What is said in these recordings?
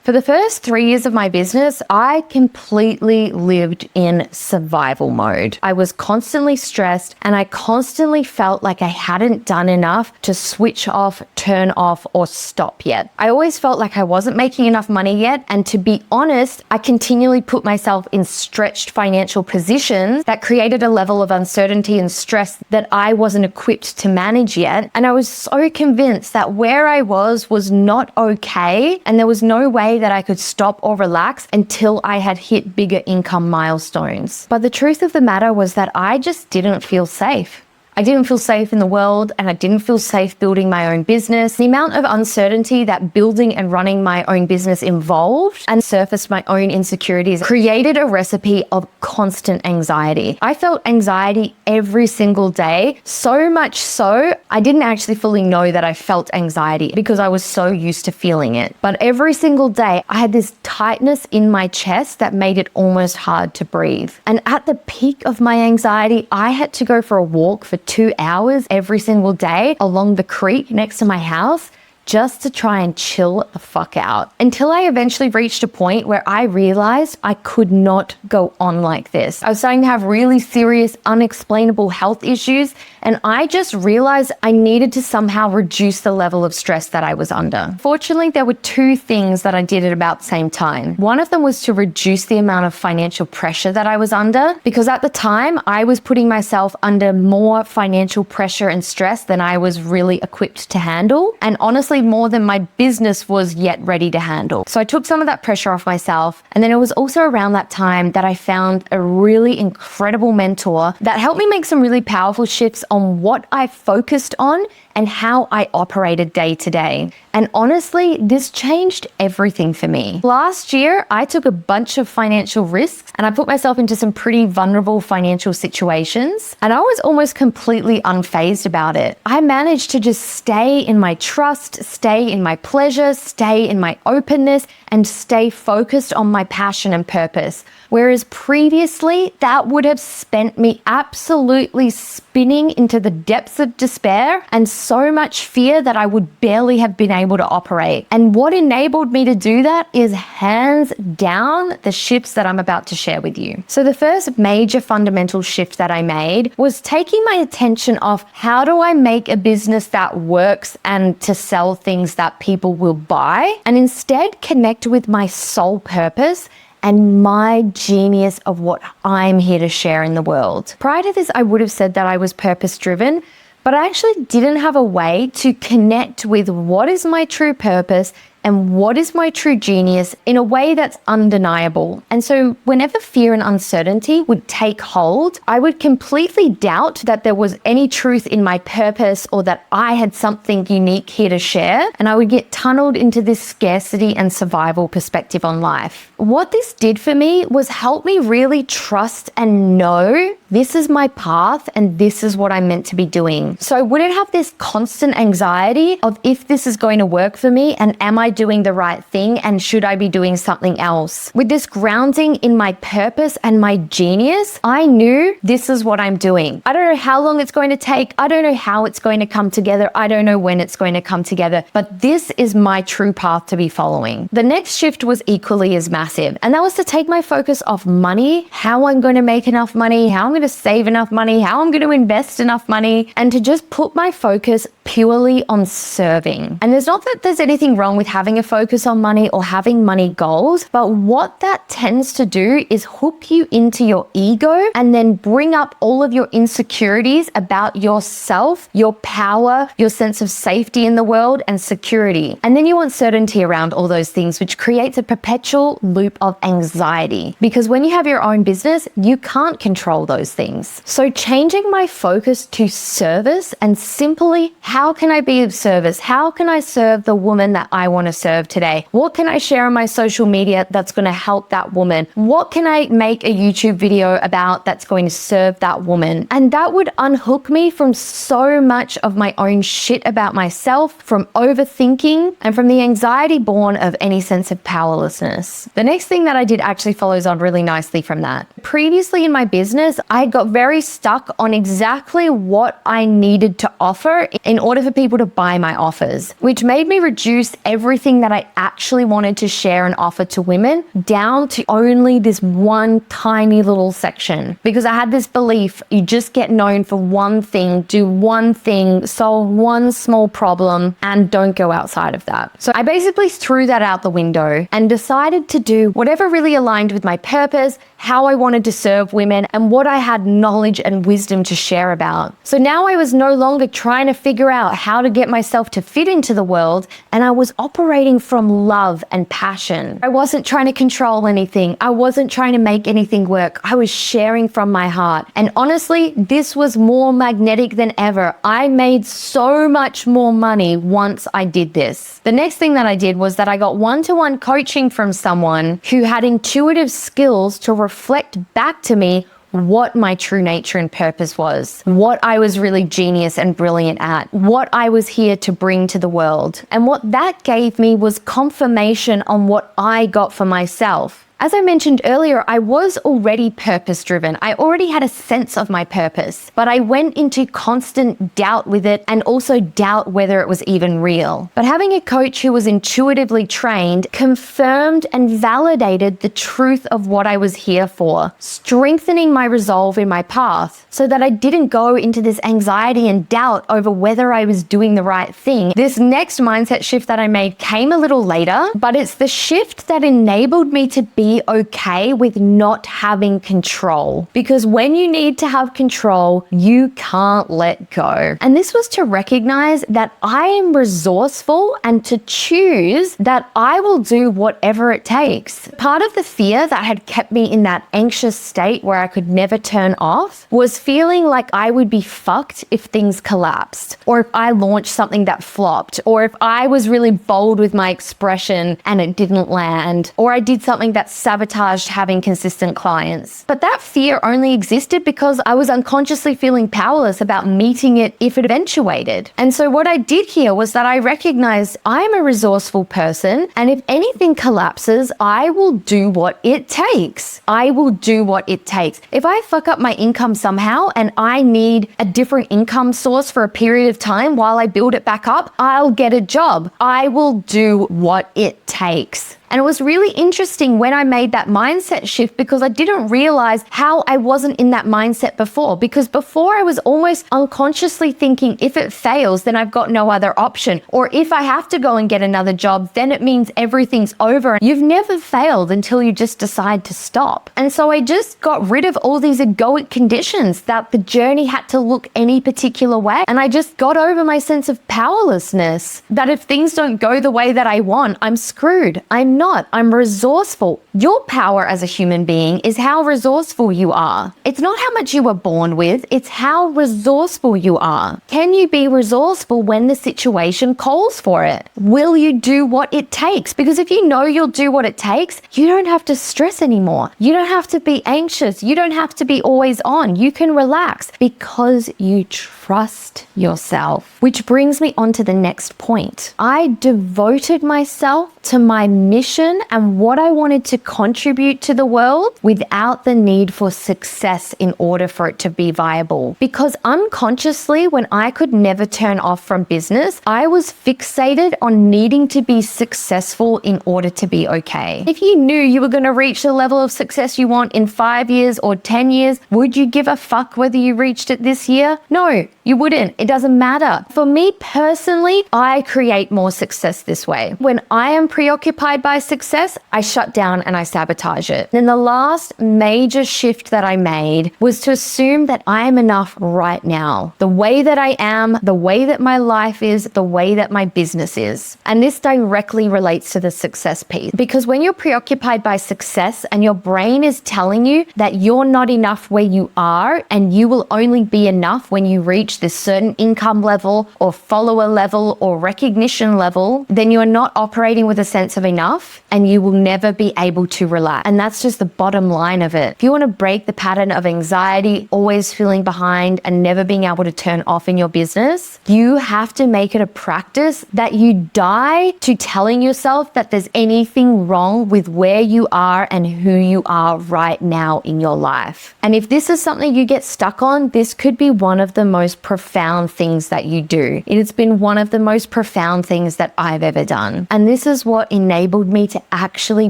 For the first 3 years of my business, I completely lived in survival mode. I was constantly stressed and I constantly felt like I hadn't done enough to switch off, turn off, or stop yet. I always felt like I wasn't making enough money yet, and to be honest, I continually put myself in stretched financial positions that created a level of uncertainty and stress that I wasn't equipped to manage yet. And I was so convinced that where I was not okay, and there was no way that I could stop or relax until I had hit bigger income milestones. But the truth of the matter was that I just didn't feel safe. I didn't feel safe in the world, and I didn't feel safe building my own business. The amount of uncertainty that building and running my own business involved and surfaced my own insecurities created a recipe of constant anxiety. I felt anxiety every single day, so much so I didn't actually fully know that I felt anxiety because I was so used to feeling it. But every single day I had this tightness in my chest that made it almost hard to breathe. And at the peak of my anxiety, I had to go for a walk for 2 hours every single day along the creek next to my house just to try and chill the fuck out, until I eventually reached a point where I realized I could not go on like this. I was starting to have really serious, unexplainable health issues, and I just realized I needed to somehow reduce the level of stress that I was under. Fortunately, there were 2 things that I did at about the same time. One of them was to reduce the amount of financial pressure that I was under, because at the time I was putting myself under more financial pressure and stress than I was really equipped to handle, and honestly more than my business was yet ready to handle. So I took some of that pressure off myself, and then it was also around that time that I found a really incredible mentor that helped me make some really powerful shifts on what I focused on and how I operated day to day. And honestly, this changed everything for me. Last year, I took a bunch of financial risks and I put myself into some pretty vulnerable financial situations, and I was almost completely unfazed about it. I managed to just stay in my trust, stay in my pleasure, stay in my openness, and stay focused on my passion and purpose. Whereas previously, that would have spent me absolutely spinning into the depths of despair and so much fear that I would barely have been able to operate. And what enabled me to do that is hands down the shifts that I'm about to share with you. So the first major fundamental shift that I made was taking my attention off how do I make a business that works and to sell things that people will buy, and instead connect with my soul purpose and my genius of what I'm here to share in the world. Prior to this, I would have said that I was purpose-driven, but I actually didn't have a way to connect with what is my true purpose and what is my true genius in a way that's undeniable. And so whenever fear and uncertainty would take hold, I would completely doubt that there was any truth in my purpose or that I had something unique here to share, and I would get tunneled into this scarcity and survival perspective on life. What this did for me was help me really trust and know this is my path and this is what I'm meant to be doing. So I wouldn't have this constant anxiety of if this is going to work for me and am I doing the right thing and should I be doing something else. With this grounding in my purpose and my genius, I knew this is what I'm doing. I don't know how long it's going to take. I don't know how it's going to come together. I don't know when it's going to come together, but this is my true path to be following. The next shift was equally as massive, and that was to take my focus off money, how I'm going to make enough money, how I'm going to save enough money, how I'm going to invest enough money, and to just put my focus purely on serving. And there's not that there's anything wrong with having a focus on money or having money goals, but what that tends to do is hook you into your ego and then bring up all of your insecurities about yourself, your power, your sense of safety in the world, and security. And then you want certainty around all those things, which creates a perpetual loop of anxiety. Because when you have your own business, you can't control those things. So changing my focus to service and simply, how can I be of service? How can I serve the woman that I want to serve today? What can I share on my social media that's going to help that woman? What can I make a YouTube video about that's going to serve that woman? And that would unhook me from so much of my own shit about myself, from overthinking, and from the anxiety born of any sense of powerlessness. The next thing that I did actually follows on really nicely from that. Previously in my business, I got very stuck on exactly what I needed to offer in order for people to buy my offers, which made me reduce everything that I actually wanted to share and offer to women down to only this one tiny little section. Because I had this belief, you just get known for one thing, do one thing, solve one small problem, and don't go outside of that. So I basically threw that out the window and decided to do whatever really aligned with my purpose, how I wanted to serve women, and what I had knowledge and wisdom to share about. So now I was no longer trying to figure out how to get myself to fit into the world, and I was operating from love and passion. I wasn't trying to control anything. I wasn't trying to make anything work. I was sharing from my heart. And honestly, this was more magnetic than ever. I made so much more money once I did this. The next thing that I did was that I got one-to-one coaching from someone who had intuitive skills to reflect back to me what my true nature and purpose was, what I was really genius and brilliant at, what I was here to bring to the world. And what that gave me was confirmation on what I got for myself. As I mentioned earlier, I was already purpose-driven. I already had a sense of my purpose, but I went into constant doubt with it and also doubt whether it was even real. But having a coach who was intuitively trained confirmed and validated the truth of what I was here for, strengthening my resolve in my path so that I didn't go into this anxiety and doubt over whether I was doing the right thing. This next mindset shift that I made came a little later, but it's the shift that enabled me to be okay with not having control. Because when you need to have control, you can't let go. And this was to recognize that I am resourceful and to choose that I will do whatever it takes. Part of the fear that had kept me in that anxious state where I could never turn off was feeling like I would be fucked if things collapsed, or if I launched something that flopped, or if I was really bold with my expression and it didn't land, or I did something that sabotaged having consistent clients. But that fear only existed because I was unconsciously feeling powerless about meeting it if it eventuated. And so what I did here was that I recognized I'm a resourceful person, and if anything collapses, I will do what it takes. I will do what it takes. If I fuck up my income somehow and I need a different income source for a period of time while I build it back up, I'll get a job. I will do what it takes. And it was really interesting when I made that mindset shift because I didn't realize how I wasn't in that mindset before. Because before I was almost unconsciously thinking if it fails, then I've got no other option. Or if I have to go and get another job, then it means everything's over. You've never failed until you just decide to stop. And so I just got rid of all these egoic conditions that the journey had to look any particular way. And I just got over my sense of powerlessness, that if things don't go the way that I want, I'm screwed. I'm resourceful. Your power as a human being is how resourceful you are. It's not how much you were born with, it's how resourceful you are. Can you be resourceful when the situation calls for it? Will you do what it takes? Because if you know you'll do what it takes, you don't have to stress anymore. You don't have to be anxious. You don't have to be always on. You can relax because you trust yourself. Which brings me on to the next point. I devoted myself to my mission and what I wanted to contribute to the world without the need for success in order for it to be viable. Because unconsciously, when I could never turn off from business, I was fixated on needing to be successful in order to be okay. If you knew you were going to reach the level of success you want in 5 years or 10 years, would you give a fuck whether you reached it this year? No, you wouldn't. It doesn't matter. For me personally, I create more success this way. When I am preoccupied by success, I shut down and I sabotage it. Then the last major shift that I made was to assume that I am enough right now. The way that I am, the way that my life is, the way that my business is. And this directly relates to the success piece. Because when you're preoccupied by success and your brain is telling you that you're not enough where you are and you will only be enough when you reach this certain income level or follower level or recognition level, then you are not operating with a sense of enough. enough and you will never be able to relax. And that's just the bottom line of it. If you want to break the pattern of anxiety, always feeling behind and never being able to turn off in your business, you have to make it a practice that you die to telling yourself that there's anything wrong with where you are and who you are right now in your life. And if this is something you get stuck on, this could be one of the most profound things that you do. It has been one of the most profound things that I've ever done. And this is what enabled me to actually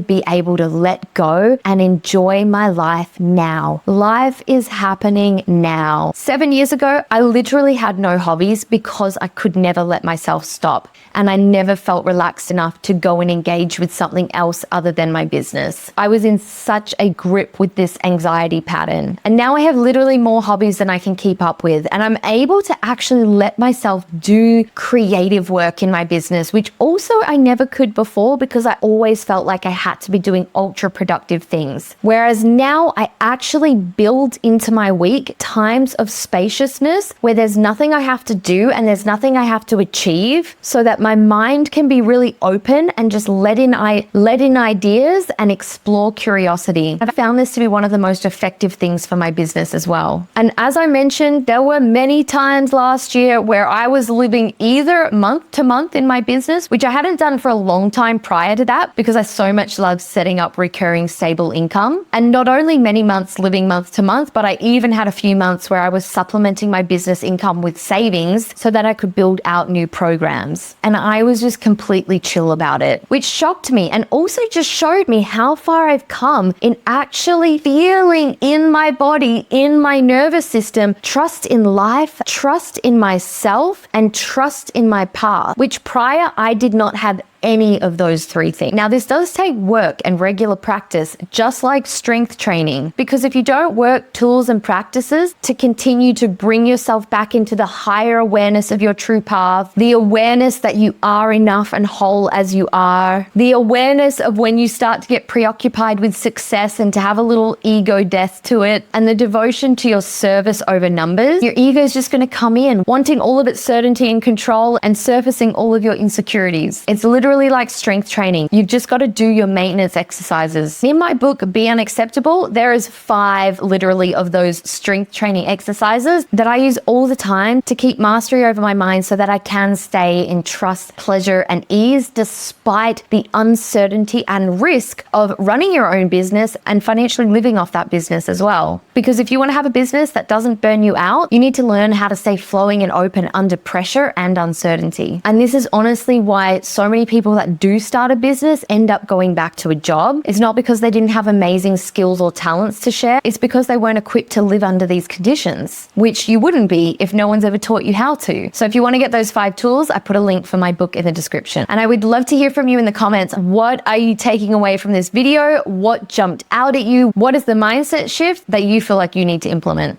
be able to let go and enjoy my life now. Life is happening now. 7 years ago, I literally had no hobbies because I could never let myself stop. And I never felt relaxed enough to go and engage with something else other than my business. I was in such a grip with this anxiety pattern. And now I have literally more hobbies than I can keep up with. And I'm able to actually let myself do creative work in my business, which also I never could before because I always felt like I had to be doing ultra productive things. Whereas now I actually build into my week times of spaciousness where there's nothing I have to do and there's nothing I have to achieve, so that my mind can be really open and just let in ideas and explore curiosity. I've found this to be one of the most effective things for my business as well. And as I mentioned, there were many times last year where I was living either month to month in my business, which I hadn't done for a long time prior to that because I so much love setting up recurring stable income. And not only many months living month to month, but I even had a few months where I was supplementing my business income with savings so that I could build out new programs. And I was just completely chill about it, which shocked me and also just showed me how far I've come in actually feeling in my body, in my nervous system, trust in life, trust in myself, and trust in my path, which prior I did not have any of those three things. Now, this does take work and regular practice, just like strength training, because if you don't work tools and practices to continue to bring yourself back into the higher awareness of your true path, the awareness that you are enough and whole as you are, the awareness of when you start to get preoccupied with success and to have a little ego death to it, and the devotion to your service over numbers, your ego is just going to come in wanting all of its certainty and control and surfacing all of your insecurities. It's literally like strength training. You've just got to do your maintenance exercises. In my book, Be Unacceptable, there is 5 literally of those strength training exercises that I use all the time to keep mastery over my mind so that I can stay in trust, pleasure, and ease despite the uncertainty and risk of running your own business and financially living off that business as well. Because if you want to have a business that doesn't burn you out, you need to learn how to stay flowing and open under pressure and uncertainty. And this is honestly why so many people that do start a business end up going back to a job. It's not because they didn't have amazing skills or talents to share. It's because they weren't equipped to live under these conditions, which you wouldn't be if no one's ever taught you how to. So if you want to get those 5 tools, I put a link for my book in the description. And I would love to hear from you in the comments. What are you taking away from this video? What jumped out at you? What is the mindset shift that you feel like you need to implement?